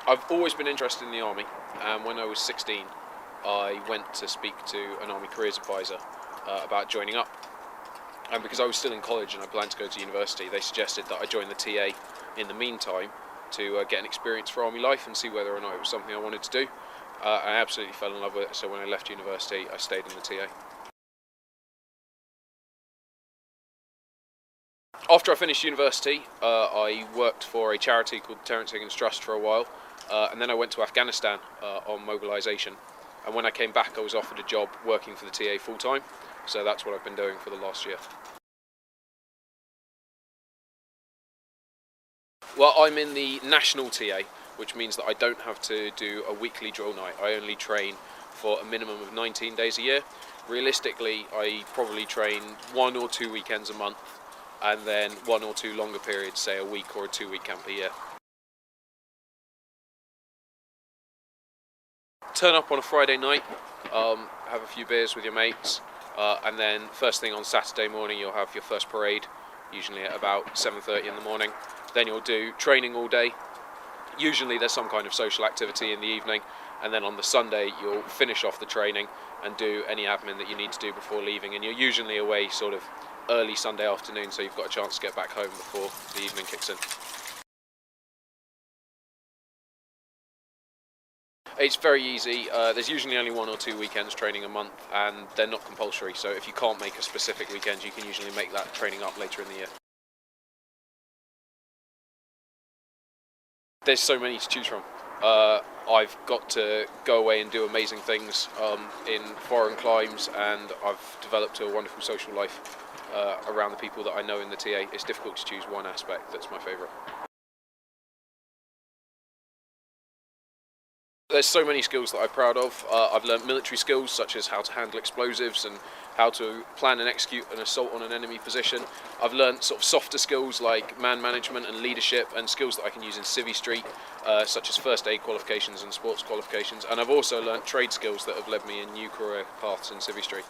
I've always been interested in the army, and when I was 16, I went to speak to an army careers advisor about joining up. And because I was still in college and I planned to go to university, they suggested that I join the TA in the meantime to get an experience for army life and see whether or not it was something I wanted to do. I absolutely fell in love with it, so when I left university, I stayed in the TA. After I finished university, I worked for a charity called Terence Higgins Trust for a while, and then I went to Afghanistan on mobilisation. And when I came back, I was offered a job working for the TA full-time, so that's what I've been doing for the last year. Well, I'm in the national TA, which means that I don't have to do a weekly drill night. I only train for a minimum of 19 days a year. Realistically, I probably train 1 or 2 weekends a month, and then 1 or 2 longer periods, say a week or a 2-week camp a year. Turn up on a Friday night, have a few beers with your mates, and then first thing on Saturday morning you'll have your first parade, usually at about 7:30 in the morning. Then you'll do training all day. Usually there's some kind of social activity in the evening, and then on the Sunday you'll finish off the training and do any admin that you need to do before leaving, and you're usually away sort of early Sunday afternoon, so you've got a chance to get back home before the evening kicks in. It's very easy. There's usually only 1 or 2 weekends training a month, and they're not compulsory, so if you can't make a specific weekend, you can usually make that training up later in the year. There's so many to choose from. I've got to go away and do amazing things in foreign climes, and I've developed a wonderful social life around the people that I know in the TA. It's difficult to choose one aspect that's my favourite. There's so many skills that I'm proud of. I've learnt military skills such as how to handle explosives and how to plan and execute an assault on an enemy position. I've learnt sort of softer skills like man management and leadership, and skills that I can use in Civvy Street, such as first aid qualifications and sports qualifications. And I've also learnt trade skills that have led me in new career paths in Civvy Street.